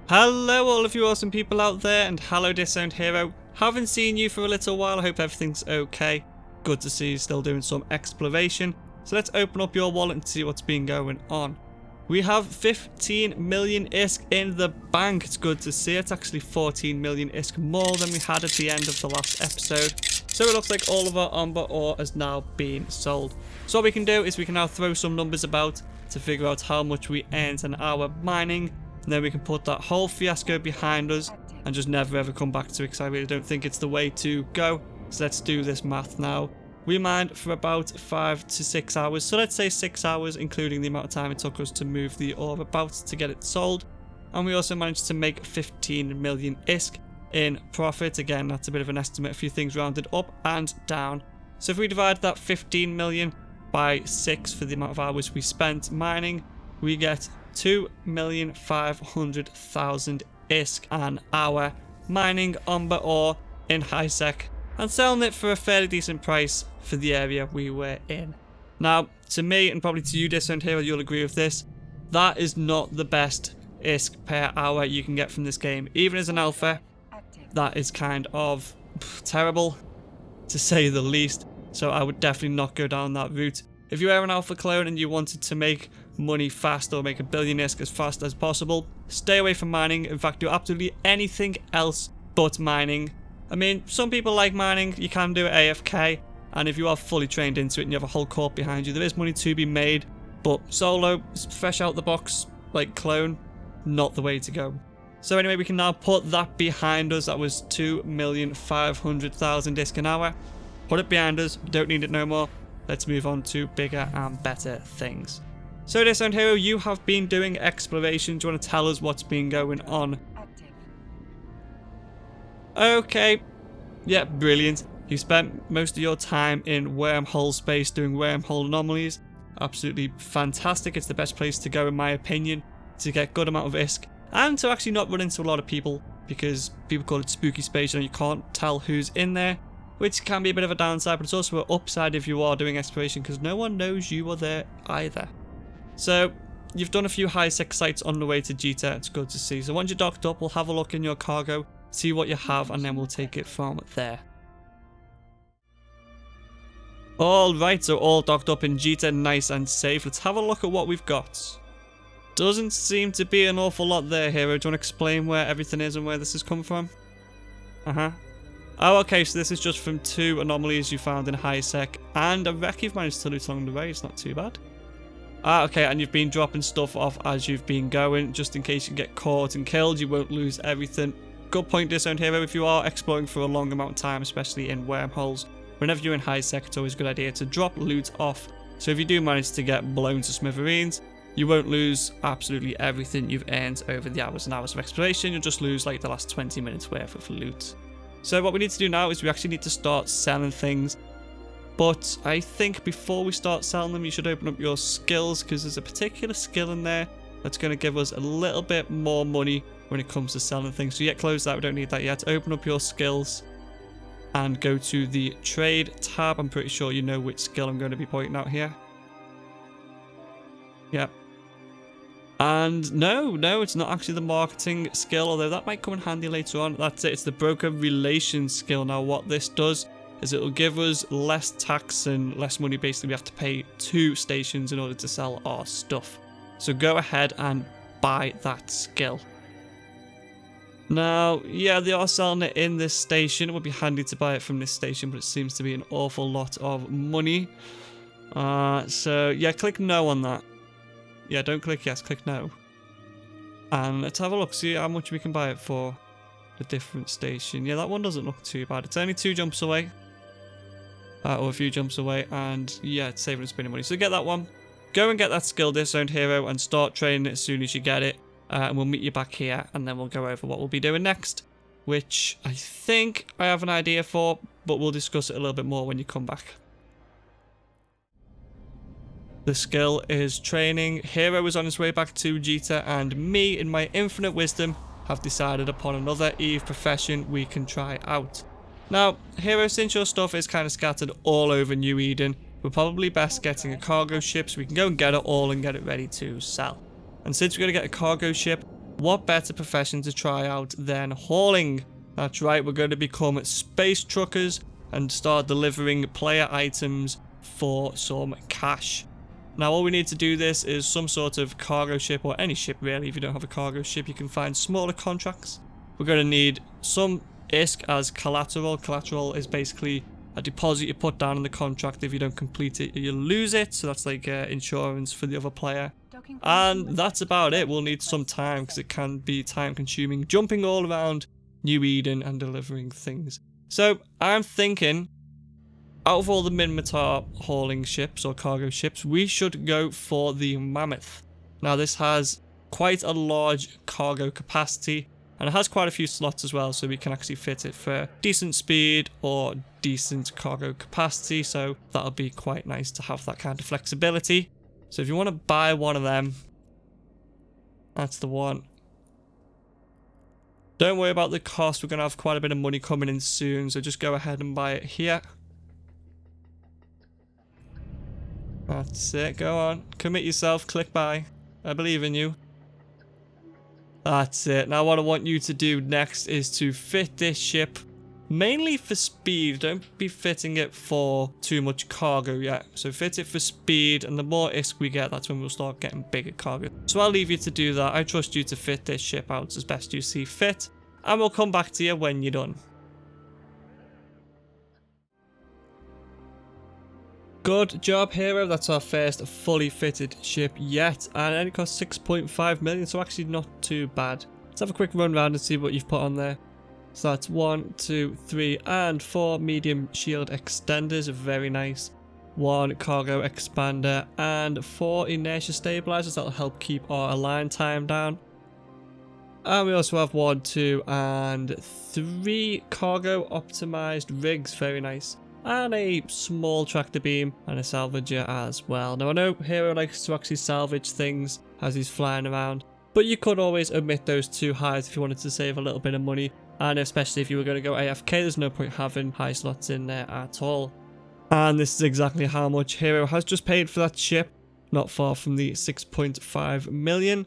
Hello all of you awesome people out there, and hello Disowned Hero. Haven't seen you for a little while, I hope everything's okay. Good to see you still doing some exploration. So let's open up your wallet and see what's been going on. We have 15 million ISK in the bank. It's good to see. It's actually 14 million ISK more than we had at the end of the last episode. So it looks like all of our Umber ore has now been sold. So what we can do is we can now throw some numbers about to figure out how much we earned an hour mining. And then we can put that whole fiasco behind us and just never ever come back to it, because I really don't think it's the way to go. So let's do this math now. We mined for about 5 to 6 hours. So let's say 6 hours, including the amount of time it took us to move the ore about to get it sold. And we also managed to make 15 million ISK in profit. Again, that's a bit of an estimate, a few things rounded up and down. So if we divide that 15 million by 6 for the amount of hours we spent mining, we get 2,500,000 ISK an hour mining Umber ore in high-sec and selling it for a fairly decent price for the area we were in. Now, to me, and probably to you Disowned Hero, you'll agree with this, that is not the best ISK per hour you can get from this game. Even as an alpha, that is kind of terrible, to say the least. So I would definitely not go down that route. If you were an alpha clone and you wanted to make money fast or make a billion ISK as fast as possible, stay away from mining. In fact, do absolutely anything else but mining. I mean, some people like mining, you can do it AFK, and if you are fully trained into it and you have a whole corp behind you, there is money to be made, but solo, fresh out the box, like clone, not the way to go. So anyway, we can now put that behind us. That was 2,500,000 ISK an hour. Put it behind us, don't need it no more. Let's move on to bigger and better things. So Disowned Hero, you have been doing exploration. Do you want to tell us what's been going on? Okay. Yeah, brilliant. You spent most of your time in wormhole space doing wormhole anomalies. Absolutely fantastic. It's the best place to go in my opinion to get good amount of ISK and to actually not run into a lot of people, because people call it spooky space and you can't tell who's in there, which can be a bit of a downside, but it's also an upside if you are doing exploration because no one knows you are there either. So you've done a few high-sec sites on the way to Jita. It's good to see. So once you're docked up, we'll have a look in your cargo, see what you have, and then we'll take it from there. Alright, so all docked up in Jita, nice and safe. Let's have a look at what we've got. Doesn't seem to be an awful lot there, Hero. Do you want to explain where everything is and where this has come from? Oh, okay, so this is just from 2 anomalies you found in high-sec, and a wreck you've managed to loot along the way. It's not too bad. Ah, okay, and you've been dropping stuff off as you've been going, just in case you get caught and killed, you won't lose everything. Good point, Disowned Hero. If you are exploring for a long amount of time, especially in wormholes, whenever you're in high-sec, it's always a good idea to drop loot off. So if you do manage to get blown to smithereens, you won't lose absolutely everything you've earned over the hours and hours of exploration. You'll just lose like the last 20 minutes worth of loot. So what we need to do now is we actually need to start selling things. But I think before we start selling them, you should open up your skills, because there's a particular skill in there that's going to give us a little bit more money when it comes to selling things. So yeah, close that. We don't need that yet. Open up your skills and go to the trade tab. I'm pretty sure you know which skill I'm going to be pointing out here. Yep. And no, it's not actually the marketing skill, although that might come in handy later on. That's it. It's the broker relations skill. Now what this does is it will give us less tax and less money. Basically, we have to pay 2 stations in order to sell our stuff. So go ahead and buy that skill. Now, yeah, they are selling it in this station. It would be handy to buy it from this station, but it seems to be an awful lot of money. So yeah, click no on that. Yeah, don't click yes, click no. And let's have a look, see how much we can buy it for. The different station. Yeah, that one doesn't look too bad. It's only 2 jumps away. Or a few jumps away, and yeah, it's saving us spending money. So get that one. Go and get that skill, Disowned Hero, and start training it as soon as you get it. And we'll meet you back here, and then we'll go over what we'll be doing next, which I think I have an idea for, but we'll discuss it a little bit more when you come back. The skill is training. Hero is on his way back to Jita, and me, in my infinite wisdom, have decided upon another Eve profession we can try out. Now, Hero, since your stuff is kind of scattered all over New Eden, we're probably best getting a cargo ship so we can go and get it all and get it ready to sell. And since we're going to get a cargo ship, what better profession to try out than hauling? That's right, we're going to become space truckers and start delivering player items for some cash. Now all we need to do this is some sort of cargo ship, or any ship really. If you don't have a cargo ship, you can find smaller contracts. We're going to need some ISK as collateral. Collateral is basically a deposit you put down in the contract. If you don't complete it, you lose it. So that's like insurance for the other player. And that's about it. We'll need some time because it can be time consuming jumping all around New Eden and delivering things. So I'm thinking, out of all the Minmatar hauling ships or cargo ships, we should go for the Mammoth. Now this has quite a large cargo capacity and it has quite a few slots as well, so we can actually fit it for decent speed or decent cargo capacity, so that'll be quite nice to have that kind of flexibility. So if you want to buy one of them, that's the one. Don't worry about the cost, we're going to have quite a bit of money coming in soon, so just go ahead and buy it here. That's it, go on, commit yourself, click buy, I believe in you. That's it. Now what I want you to do next is to fit this ship mainly for speed. Don't be fitting it for too much cargo yet. So fit it for speed, and the more ISK we get, that's when we'll start getting bigger cargo. So I'll leave you to do that. I trust you to fit this ship out as best you see fit, and we'll come back to you when you're done. Good job, Hero. That's our first fully fitted ship yet, and it only cost 6.5 million, so actually not too bad. Let's have a quick run around and see what you've put on there. So that's 1, 2, 3, and 4 medium shield extenders. Very nice. 1 cargo expander and 4 inertia stabilizers. That'll help keep our align time down. And we also have 1, 2, and 3 cargo optimized rigs. Very nice. And a small tractor beam and a salvager as well. Now I know Hero likes to actually salvage things as he's flying around, but you could always omit those 2 highs if you wanted to save a little bit of money, and especially if you were going to go AFK, there's no point having high slots in there at all. And this is exactly how much Hero has just paid for that ship, not far from the 6.5 million.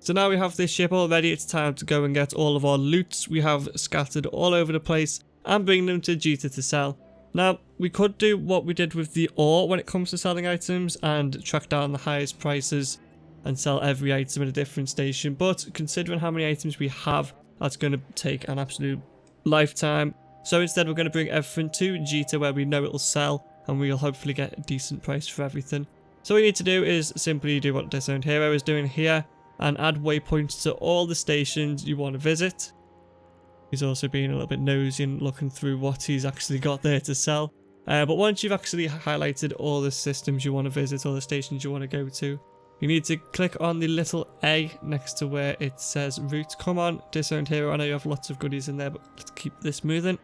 So now we have this ship already, it's time to go and get all of our loots we have scattered all over the place and bring them to Jita to sell. Now, we could do what we did with the ore when it comes to selling items and track down the highest prices and sell every item at a different station, but considering how many items we have, that's going to take an absolute lifetime. So instead we're going to bring everything to Jita where we know it'll sell and we'll hopefully get a decent price for everything. So what we need to do is simply do what Disowned Hero is doing here and add waypoints to all the stations you want to visit. He's also being a little bit nosy and looking through what he's actually got there to sell. But once you've actually highlighted all the systems you want to visit, all the stations you want to go to, you need to click on the little A next to where it says route. Come on, Disowned Hero, I know you have lots of goodies in there, but let's keep this moving.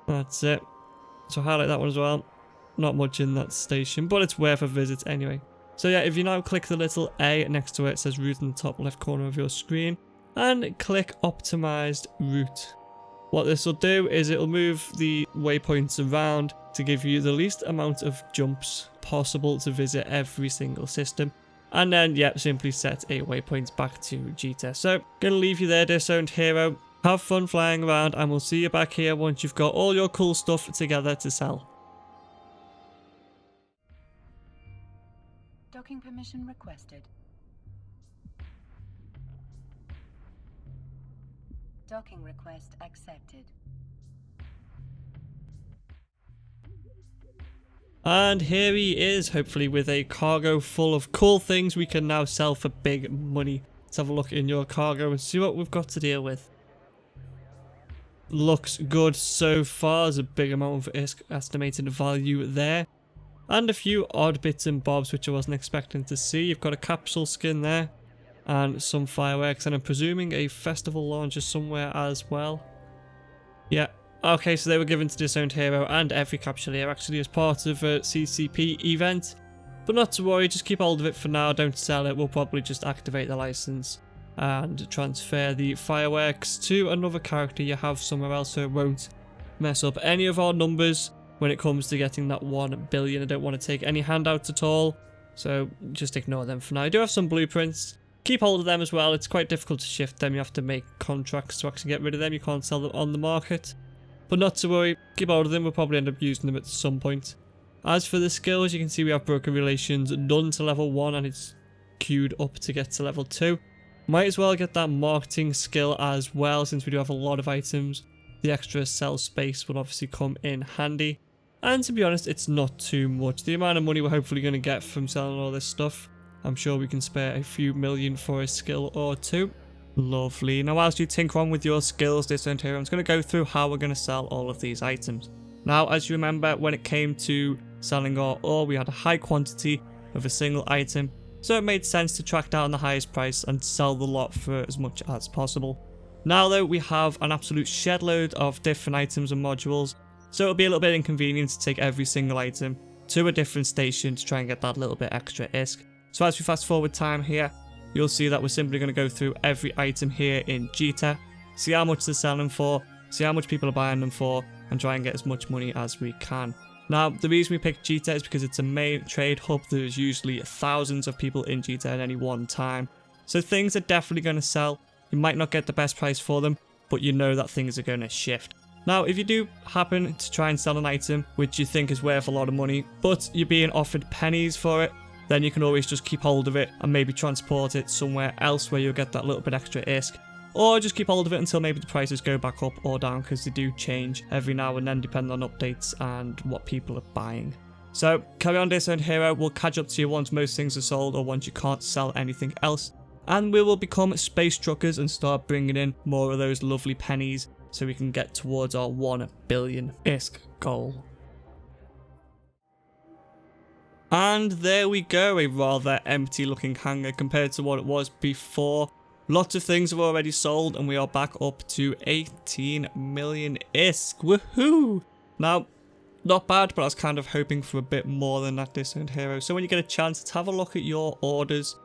That's it. So highlight that one as well. Not much in that station, but it's worth a visit anyway. So yeah, if you now click the little A next to where it says route in the top left corner of your screen, and click optimized route. What this will do is it'll move the waypoints around to give you the least amount of jumps possible to visit every single system. And then, yeah, simply set a waypoint back to Jita. So, gonna leave you there, Disowned Hero. Have fun flying around, and we'll see you back here once you've got all your cool stuff together to sell. Docking permission requested. Docking request accepted. And here he is, hopefully with a cargo full of cool things we can now sell for big money. Let's have a look in your cargo and see what we've got to deal with. Looks good so far. There's a big amount of ISK estimated value there. And a few odd bits and bobs which I wasn't expecting to see. You've got a capsule skin there. And some fireworks, and I'm presuming a festival launcher somewhere as well. Yeah, okay, so they were given to Disowned Hero and every capsuleer actually as part of a CCP event. But not to worry, just keep hold of it for now, don't sell it. We'll probably just activate the license and transfer the fireworks to another character you have somewhere else so it won't mess up any of our numbers when it comes to getting that 1 billion. I don't want to take any handouts at all, so just ignore them for now. I do have some blueprints. keep hold of them as well. It's quite difficult to shift them. You have to make contracts to actually get rid of them. You can't sell them on the market. But not to worry, keep hold of them. We'll probably end up using them at some point. As for the skills, you can see we have broker relations done to level 1 and it's queued up to get to level 2. Might as well get that marketing skill as well, since we do have a lot of items. The extra sell space will obviously come in handy. And to be honest, it's not too much. The amount of money we're hopefully going to get from selling all this stuff, I'm sure we can spare a few million for a skill or two. Lovely. Now whilst you tinker on with your skills, Disowned Hero, I'm just going to go through how we're going to sell all of these items. Now, as you remember, when it came to selling our ore, we had a high quantity of a single item, so it made sense to track down the highest price and sell the lot for as much as possible. Now though, we have an absolute shed load of different items and modules, so it'll be a little bit inconvenient to take every single item to a different station to try and get that little bit extra ISK. So as we fast forward time here, you'll see that we're simply going to go through every item here in Jita, see how much they're selling for, see how much people are buying them for, and try and get as much money as we can. Now, the reason we picked Jita is because it's a main trade hub. There's usually thousands of people in Jita at any one time. So things are definitely going to sell. You might not get the best price for them, but you know that things are going to shift. Now, if you do happen to try and sell an item which you think is worth a lot of money, but you're being offered pennies for it, then you can always just keep hold of it and maybe transport it somewhere else where you'll get that little bit extra ISK. Or just keep hold of it until maybe the prices go back up or down, because they do change every now and then depending on updates and what people are buying. So carry on, Disowned Hero. We'll catch up to you once most things are sold or once you can't sell anything else. And we will become space truckers and start bringing in more of those lovely pennies so we can get towards our 1 billion ISK goal. And there we go, a rather empty looking hangar compared to what it was before. Lots of things have already sold and we are back up to 18 million ISK. Woohoo! Now, not bad, but I was kind of hoping for a bit more than that, Disowned Hero. So when you get a chance, let's have a look at your orders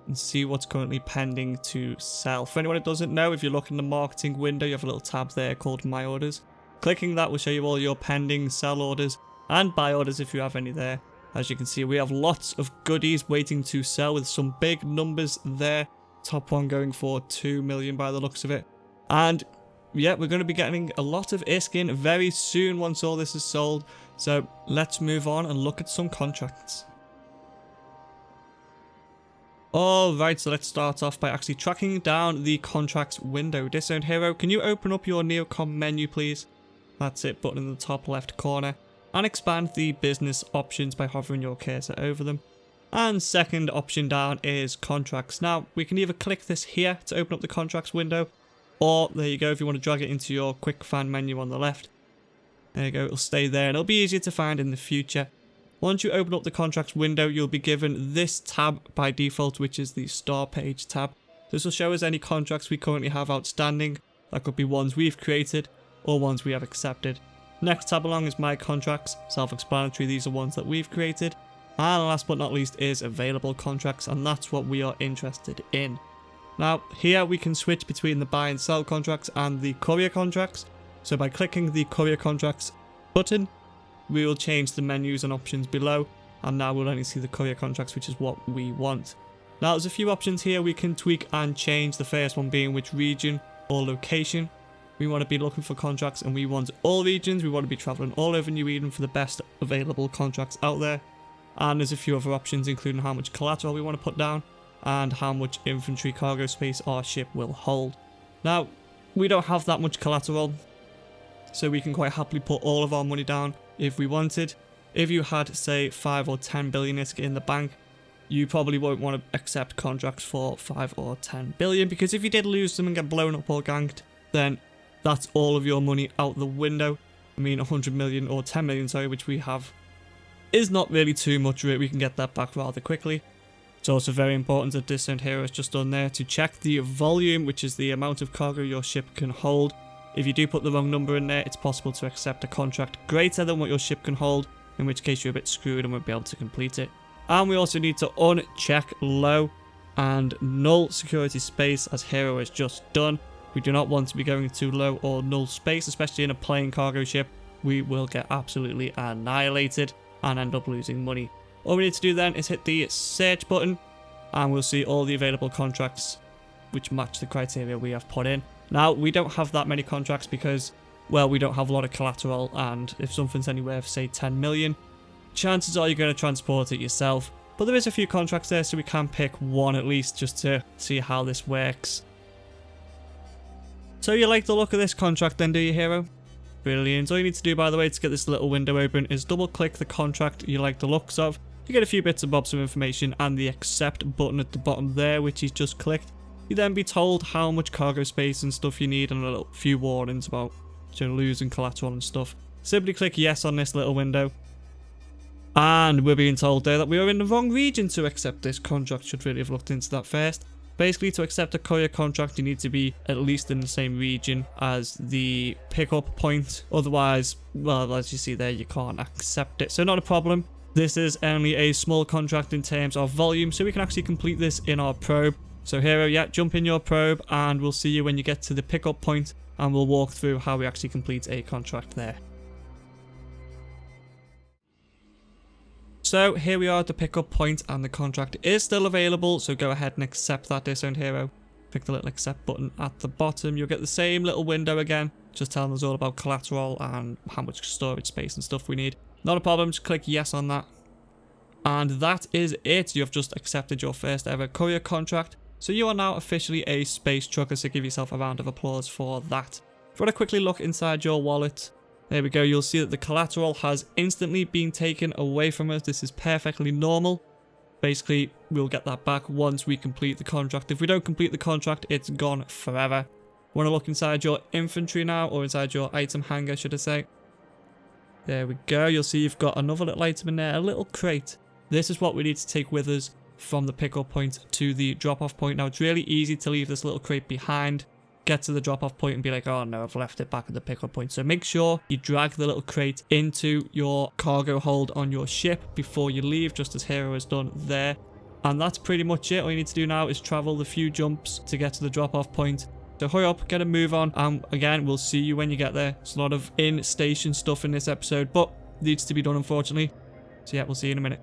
and see what's currently pending to sell. For anyone who doesn't know, if you look in the marketing window, you have a little tab there called My Orders. Clicking that will show you all your pending sell orders and buy orders if you have any there. As you can see, we have lots of goodies waiting to sell with some big numbers there. Top one going for 2 million by the looks of it. And yeah, we're going to be getting a lot of ISK in very soon once all this is sold. So let's move on and look at some contracts. Alright, so let's start off by actually tracking down the contracts window. Disowned Hero, can you open up your Neocom menu, please? That's it, button in the top left corner. And expand the business options by hovering your cursor over them. And second option down is contracts. Now, we can either click this here to open up the contracts window, or there you go, if you want to drag it into your quick find menu on the left. There you go, it'll stay there and it'll be easier to find in the future. Once you open up the contracts window, you'll be given this tab by default, which is the Star Page tab. This will show us any contracts we currently have outstanding. That could be ones we've created or ones we have accepted. Next tab along is My Contracts, self-explanatory, these are ones that we've created. And last but not least is Available Contracts, and that's what we are interested in. Now, here we can switch between the buy and sell contracts and the courier contracts. So by clicking the courier contracts button, we will change the menus and options below, and now we'll only see the courier contracts, which is what we want. Now, there's a few options here we can tweak and change, the first one being which region or location we want to be looking for contracts, and we want all regions. We want to be traveling all over New Eden for the best available contracts out there. And there's a few other options, including how much collateral we want to put down and how much infantry cargo space our ship will hold. Now, we don't have that much collateral, so we can quite happily put all of our money down if we wanted. If you had, say, 5 or 10 billion ISK in the bank, you probably won't want to accept contracts for 5 or 10 billion, because if you did lose them and get blown up or ganked, then that's all of your money out the window. I mean, 100 million or 10 million, sorry, which we have, is not really too much. We can get that back rather quickly. It's also very important that Disowned Hero has just done there to check the volume, which is the amount of cargo your ship can hold. If you do put the wrong number in there, it's possible to accept a contract greater than what your ship can hold, in which case you're a bit screwed and won't be able to complete it. And we also need to uncheck low and null security space, as Hero has just done. We do not want to be going to low or null space, especially in a plain cargo ship. We will get absolutely annihilated and end up losing money. All we need to do then is hit the search button, and we'll see all the available contracts which match the criteria we have put in. Now, we don't have that many contracts because, well, we don't have a lot of collateral, and if something's anywhere for, say, 10 million, chances are you're going to transport it yourself. But there is a few contracts there, so we can pick one at least just to see how this works. So you like the look of this contract then, do you, hero? Brilliant. All you need to do, by the way, to get this little window open is double click the contract you like the looks of. You get a few bits and bobs of information and the accept button at the bottom there, which he's just clicked. You then be told how much cargo space and stuff you need and a few warnings about losing collateral and stuff. Simply click yes on this little window. And we're being told there that we are in the wrong region to accept this contract. Should really have looked into that first. Basically, to accept a courier contract, you need to be at least in the same region as the pickup point. Otherwise, well, as you see there, you can't accept it. So not a problem. This is only a small contract in terms of volume, so we can actually complete this in our probe. So hero, yeah, jump in your probe and we'll see you when you get to the pickup point and we'll walk through how we actually complete a contract there. So here we are at the pickup point and the contract is still available, so go ahead and accept that, Disowned hero. Click the little accept button at the bottom. You'll get the same little window again, just telling us all about collateral and how much storage space and stuff we need. Not a problem, just click yes on that. And that is it. You have just accepted your first ever courier contract. So you are now officially a space trucker, so give yourself a round of applause for that. If you want to quickly look inside your wallet, there we go, you'll see that the collateral has instantly been taken away from us. This is perfectly normal. Basically, we'll get that back once we complete the contract. If we don't complete the contract, it's gone forever. Want to look inside your inventory now, or inside your item hanger, should I say. There we go, you'll see you've got another little item in there, a little crate. This is what we need to take with us from the pickup point to the drop-off point. Now, it's really easy to leave this little crate behind, get to the drop-off point and be like, oh no, I've left it back at the pickup point. So make sure you drag the little crate into your cargo hold on your ship before you leave, just as Hero has done there. And that's pretty much it. All you need to do now is travel the few jumps to get to the drop-off point. So hurry up, get a move on, and again, we'll see you when you get there. It's a lot of in-station stuff in this episode, but needs to be done, unfortunately. So yeah, we'll see you in a minute.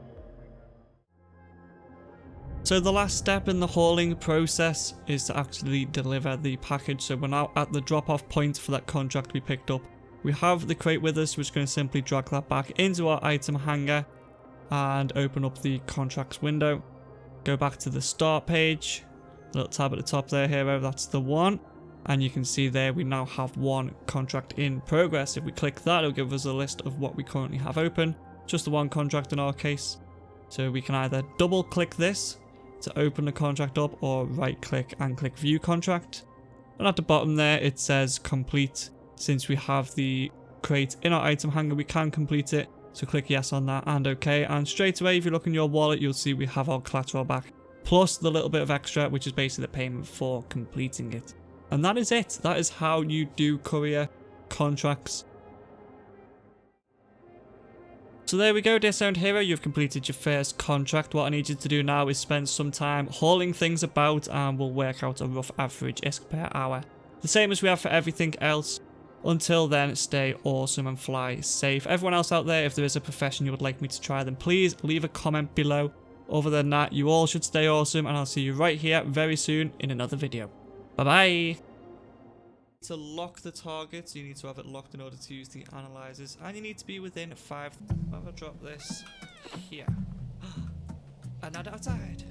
So the last step in the hauling process is to actually deliver the package. So we're now at the drop-off point for that contract we picked up. We have the crate with us, we're just going to simply drag that back into our item hanger and open up the contracts window. Go back to the start page, little tab at the top there, Hero, that's the one. And you can see there we now have one contract in progress. If we click that, it'll give us a list of what we currently have open. Just the one contract in our case. So we can either double click this to open the contract up, or right click and click view contract. And at the bottom there it says complete. Since we have the crate in our item hanger, we can complete it. So click yes on that and okay. And straight away, if you look in your wallet, you'll see we have our collateral back, plus the little bit of extra, which is basically the payment for completing it. And that is it. That is how you do courier contracts. So there we go, Disowned hero, you've completed your first contract. What I need you to do now is spend some time hauling things about, and we'll work out a rough average ISK per hour. The same as we have for everything else. Until then, stay awesome and fly safe. Everyone else out there, if there is a profession you would like me to try, then please leave a comment below. Other than that, you all should stay awesome, and I'll see you right here very soon in another video. Bye bye. To lock the targets, you need to have it locked in order to use the analyzers, and you need to be within 5. I'm gonna drop this here. And not outside.